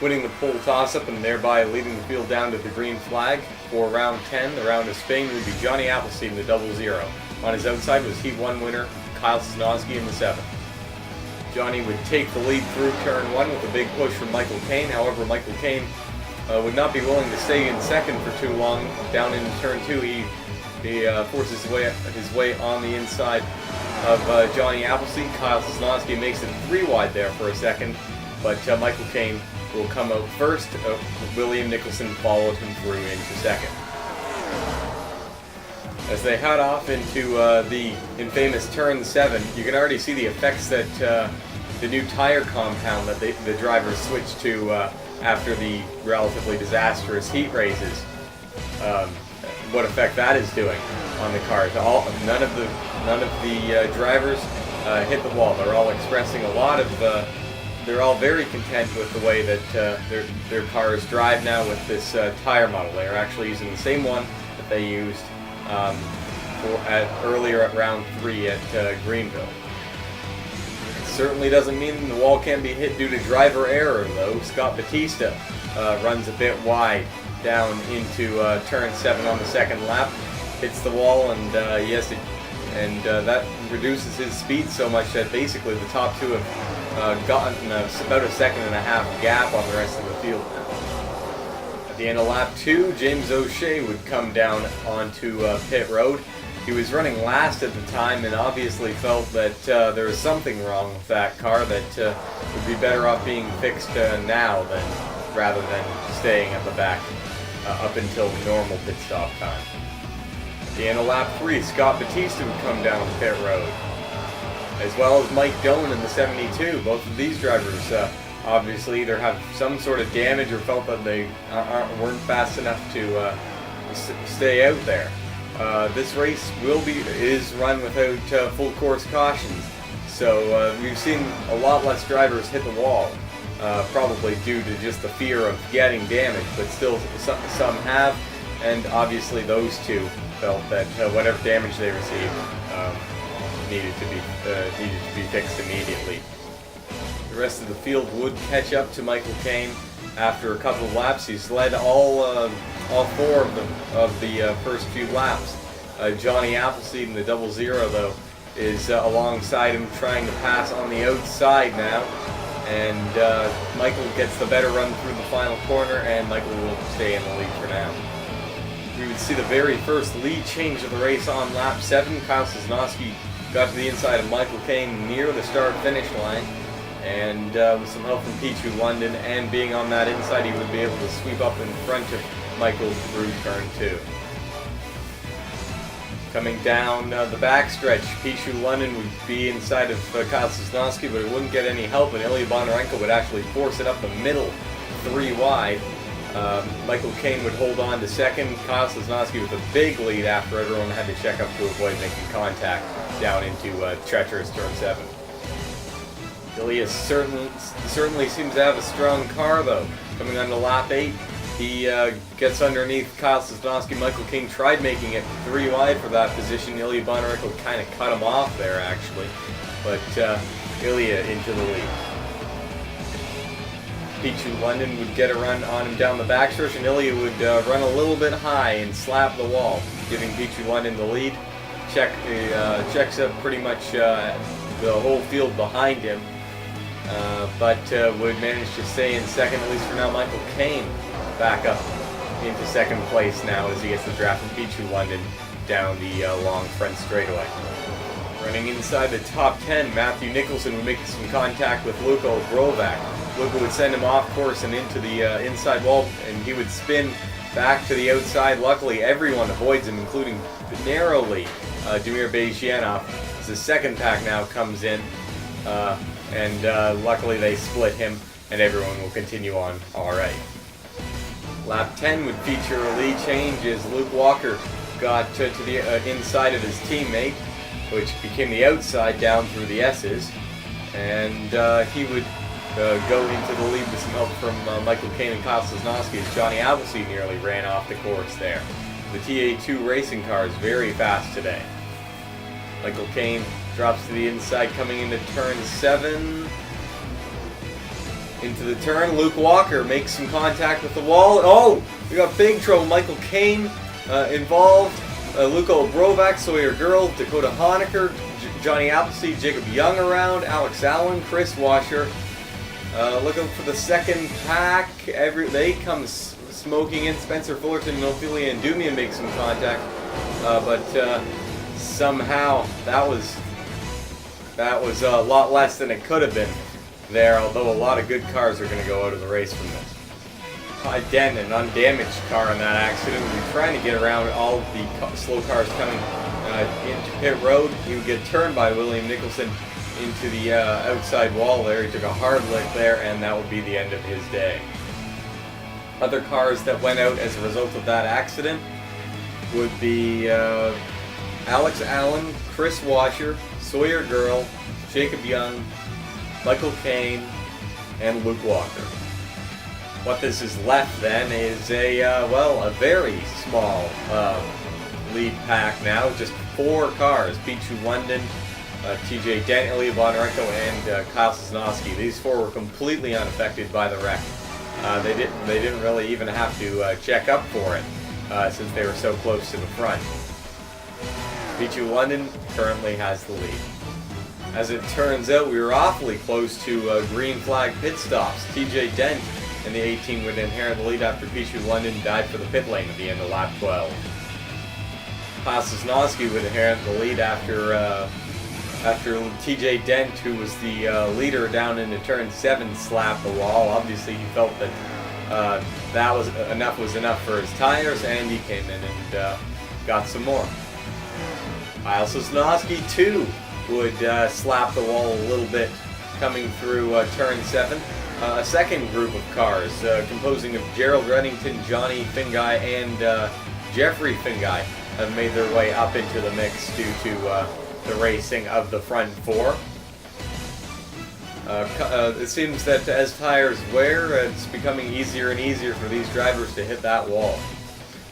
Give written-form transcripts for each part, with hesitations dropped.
winning the pole toss-up and thereby leading the field down to the green flag for round 10. The round of Spain would be Johnny Appleseed in the 00. On his outside was Heat 1 winner Kyle Sosnowski in the 7. Johnny would take the lead through turn 1 with a big push from Michael Caine. However, Michael Caine would not be willing to stay in second for too long. Down in turn 2, he forces his way on the inside of Johnny Appleseed. Kyle Sosnowski makes it 3 wide there for a second, but Michael Caine will come out first. William Nicholson followed him through into second. As they head off into the infamous turn 7, you can already see the effects that the new tire compound that the drivers switched to after the relatively disastrous heat races. What effect that is doing on the cars. None of the drivers hit the wall. They're all expressing a lot of. They're all very content with the way that their cars drive now with this tire model. They are actually using the same one that they used earlier at round 3 at Greenville. It certainly doesn't mean the wall can be hit due to driver error, though. Scott Batista runs a bit wide down into turn 7 on the second lap, hits the wall, and that reduces his speed so much that basically the top 2 have gotten about a 1.5 second gap on the rest of the field now. At the end of lap 2, James O'Shea would come down onto pit road. He was running last at the time and obviously felt that there was something wrong with that car that would be better off being fixed now rather than staying at the back up until normal pit stop time. At the end of lap 3, Scott Batista would come down pit road, as well as Mike Doan in the 72. Both of these drivers obviously either have some sort of damage or felt that they weren't fast enough to stay out there. This race is run without full course cautions, so we've seen a lot less drivers hit the wall, probably due to just the fear of getting damaged, but still some have, and obviously those two felt that whatever damage they received needed to be fixed immediately. The rest of the field would catch up to Michael Caine after a couple of laps. He's led all 4 of the first few laps. Johnny Appleseed in the 00, though, is alongside him trying to pass on the outside now, and Michael gets the better run through the final corner, and Michael will stay in the lead for now. We would see the very first lead change of the race on lap 7. Kyle Sosnowski got to the inside of Michael Caine near the start-finish line, and with some help from Pichu London and being on that inside, he would be able to sweep up in front of Michael through turn 2. Coming down the backstretch, Pichu London would be inside of Kyle Sosnowski, but it wouldn't get any help, and Ilya Bonarenko would actually force it up the middle 3 wide. Michael Caine would hold on to second. Kyle Sosnowski with a big lead after everyone had to check up to avoid making contact down into treacherous turn 7. Ilya certainly seems to have a strong car, though. Coming on to lap 8, he gets underneath Kyle Sosnowski. Michael Caine tried making it 3 wide for that position. Ilya Bonarenko kind of cut him off there, actually. But Ilya into the lead. Pichu London would get a run on him down the backstretch, and Ilya would run a little bit high and slap the wall, giving Pichu London the lead. Checks up pretty much the whole field behind him, but would manage to stay in second, at least for now. Michael Caine back up into second place now as he gets the draft from Pichu London down the long front straightaway. Running inside the top 10, Matthew Nicholson would make some contact with Luka Obrovac. Luka would send him off course and into the inside wall, and he would spin back to the outside. Luckily, everyone avoids him, including narrowly Damir Bezhianov, as the second pack now comes in, and luckily they split him, and everyone will continue on all right. Lap 10 would feature a lead change as Luke Walker got to the inside of his teammate, which became the outside down through the S's, and he would go into the lead with some help from Michael Caine and Kyle Sosnowski as Johnny Appleseed nearly ran off the course there. The TA2 racing car is very fast today. Michael Caine drops to the inside coming into turn 7. Into the turn, Luke Walker makes some contact with the wall. Oh, we got big trouble. Michael Caine involved. Luko Brovak, Sawyer Girl, Dakota Honecker, Johnny Appleseed, Jacob Young around, Alex Allen, Chris Washer. Looking for the second pack. They come smoking in. Spencer Fullerton, Ophelia, and Dumian make some contact. But somehow that was a lot less than it could have been there, although a lot of good cars are going to go out of the race from this. Ty Dent, an undamaged car in that accident, will be trying to get around all of the slow cars coming into pit road. He would get turned by William Nicholson into the outside wall there. He took a hard lick there, and that would be the end of his day. Other cars that went out as a result of that accident would be Alex Allen, Chris Washer, Sawyer Girl, Jacob Young, Michael Caine, and Luke Walker. What this is left then is a very small lead pack now, just 4 cars: Pichu London, TJ Dent, Ilya Bonarenko, and Kyle Sosnowski. These 4 were completely unaffected by the wreck. They didn't really even have to check up for it since they were so close to the front. Pichu London currently has the lead. As it turns out, we were awfully close to green flag pit stops. TJ Dent in the 18 would inherit the lead after Pichu London died for the pit lane at the end of lap 12. Kyle Sosnowski would inherit the lead after TJ Dent, who was the leader down into turn 7, slapped the wall. Obviously, he felt that that was enough for his tires, and he came in and got some more. Kyle Sosnowski too would slap the wall a little bit coming through turn 7. A second group of cars composing of Gerald Reddington, Johnny Finguy, and Jeffrey Finguy have made their way up into the mix due to the racing of the front 4. It seems that as tires wear, it's becoming easier and easier for these drivers to hit that wall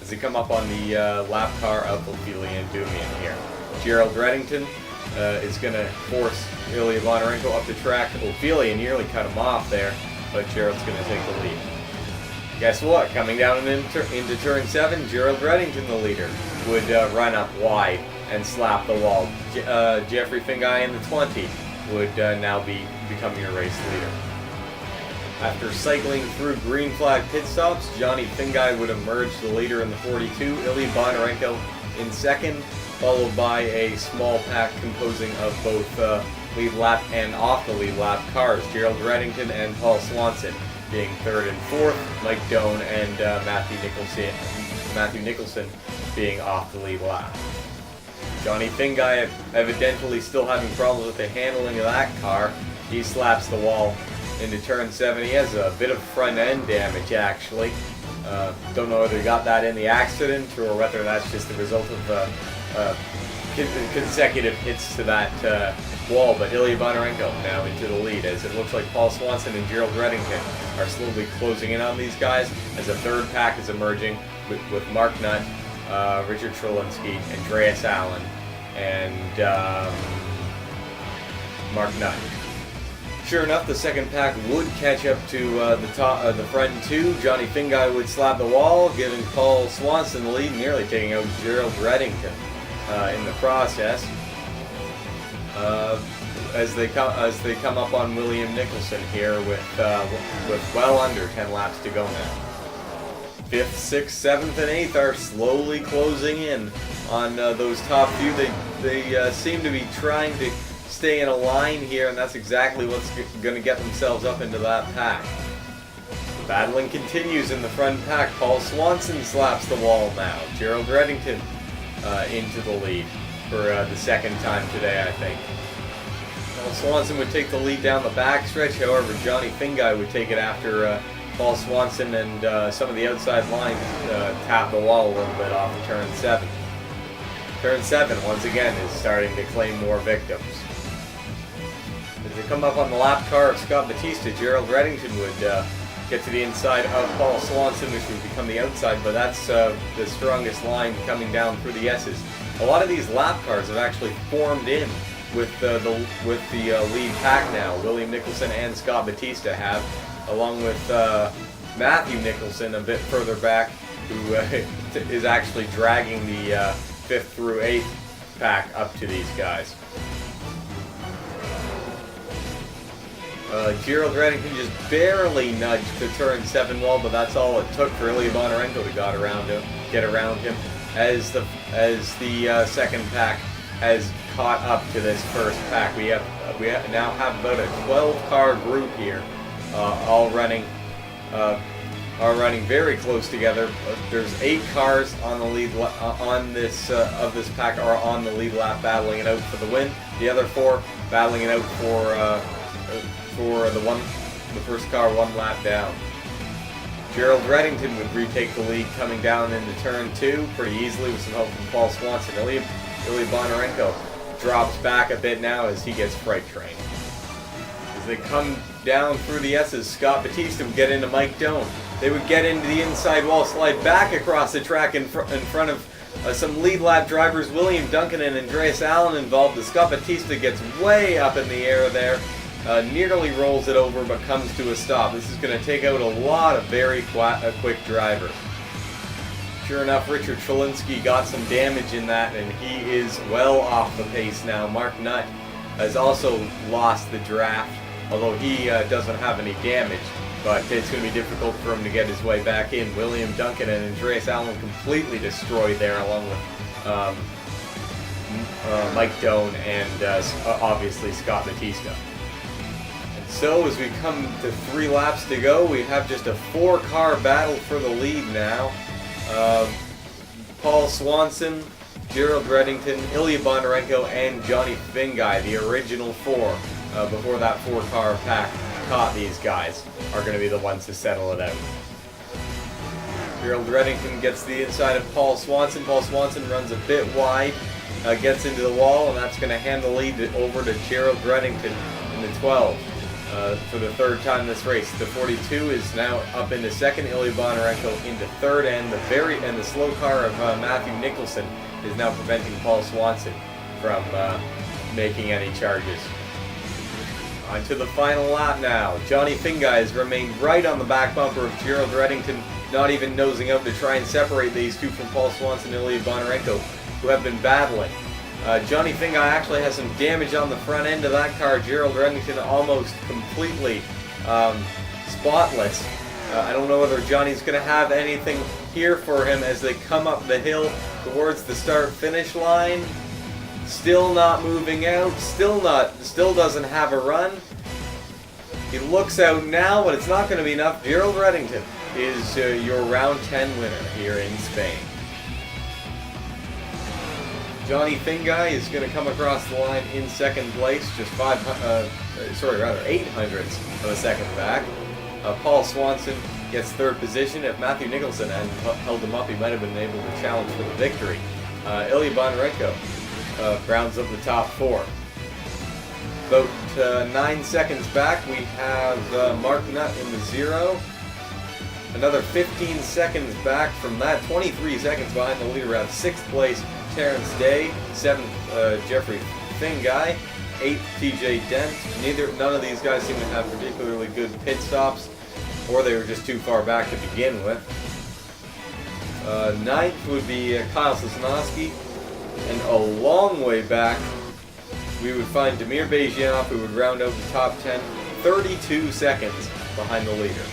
as they come up on the lap car of Ophelia and Dumian here. Gerald Reddington is going to force Ilya Bonarenko up the track. Ophelia nearly cut him off there, but Gerald's going to take the lead. Guess what? Coming down into turn 7, Gerald Reddington, the leader, would run up wide and slap the wall. Jeffrey Finguy in the 20 would now become your race leader. After cycling through green flag pit stops, Johnny Finguy would emerge the leader in the 42, Ilya Bonarenko in second, followed by a small pack composing of both lead lap and off the lead lap cars, Gerald Reddington and Paul Swanson being third and fourth, Mike Doan and Matthew Nicholson being off the lead lap. Johnny Finguy evidently still having problems with the handling of that car. He slaps the wall into turn 7. He has a bit of front end damage actually. Don't know whether he got that in the accident or whether that's just the result of consecutive hits to that wall, but Ilya Bonarenko now into the lead as it looks like Paul Swanson and Gerald Reddington are slowly closing in on these guys as a third pack is emerging with Mark Nutt, Richard Trelinsky, Andreas Allen, and Mark Nutt. Sure enough, the second pack would catch up to the front 2. Johnny Finguy would slap the wall, giving Paul Swanson the lead, nearly taking out Gerald Reddington in the process. As they come up on William Nicholson here with well under 10 laps to go now. 5th, 6th, 7th, and 8th are slowly closing in on those top few. They seem to be trying to stay in a line here, and that's exactly what's going to get themselves up into that pack. The battling continues in the front pack. Paul Swanson slaps the wall now. Gerald Reddington into the lead for the second time today, I think. Paul Swanson would take the lead down the backstretch. However, Johnny Finguy would take it after Paul Swanson and some of the outside lines tap the wall a little bit off of turn 7. Turn 7, once again, is starting to claim more victims. As they come up on the lap car of Scott Batista, Gerald Reddington would get to the inside of Paul Swanson, which would become the outside, but that's the strongest line coming down through the S's. A lot of these lap cars have actually formed in with the lead pack now. William Nicholson and Scott Batista have, along with Matthew Nicholson a bit further back, who is actually dragging the 5th through 8th pack up to these guys. Gerald Reddington just barely nudged the turn 7 wall, but that's all it took for Ilya Bonarenko to get around him, as the second pack has caught up to this first pack. We now have about a 12-car group here, all running very close together. There's 8 cars on the lead on this of this pack are on the lead lap, battling it out for the win. The other 4 battling it out for the first car 1 lap down. Gerald Reddington would retake the lead coming down into turn 2 pretty easily with some help from Paul Swanson. Ilya Bonarenko drops back a bit now as he gets freight trained. As they come down through the S's, Scott Batista would get into Mike Doan. They would get into the inside wall, slide back across the track in front of some lead lap drivers, William Duncan and Andreas Allen involved. As Scott Batista gets way up in the air there, nearly rolls it over but comes to a stop. This is going to take out a lot of very quick drivers. Sure enough, Richard Trelinsky got some damage in that, and he is well off the pace now. Mark Nutt has also lost the draft, although he doesn't have any damage, but it's going to be difficult for him to get his way back in. William Duncan and Andreas Allen completely destroyed there, along with Mike Doan and obviously Scott Batista. So as we come to 3 laps to go, we have just a 4-car battle for the lead now. Paul Swanson, Gerald Reddington, Ilya Bonarenko, and Johnny Finguy, the original 4, before that 4-car pack caught these guys, are going to be the ones to settle it out. Gerald Reddington gets the inside of Paul Swanson. Paul Swanson runs a bit wide, gets into the wall, and that's going to hand the lead over to Gerald Reddington in the 12. For the 3rd time this race. The 42 is now up into 2nd, Ilya Bonarenko into 3rd, and the slow car of Matthew Nicholson is now preventing Paul Swanson from making any charges. On to the final lap now. Johnny Finguy has remained right on the back bumper of Gerald Reddington, not even nosing out to try and separate these two from Paul Swanson and Ilya Bonarenko, who have been battling. Johnny Finguy actually has some damage on the front end of that car. Gerald Reddington almost completely spotless. I don't know whether Johnny's going to have anything here for him as they come up the hill towards the start-finish line. Still not moving out. Still doesn't have a run. He looks out now, but it's not going to be enough. Gerald Reddington is your round 10 winner here in Spain. Johnny Finguy is going to come across the line in 2nd place, just 8 hundredths of a second back. Paul Swanson gets 3rd position. If Matthew Nicholson hadn't held him up, he might have been able to challenge for the victory. Ilya Bonarenko rounds up the top 4. About 9 seconds back, we have Mark Nutt in the 0. Another 15 seconds back from that, 23 seconds behind the leader, around 6th place, Terrence Day, 7th, Jeffrey Finguy, 8th, TJ Dent. None of these guys seem to have particularly good pit stops, or they were just too far back to begin with. 9th would be Kyle Sosnowski, and a long way back, we would find Damir Bejinov, who would round out the top 10, 32 seconds behind the leader.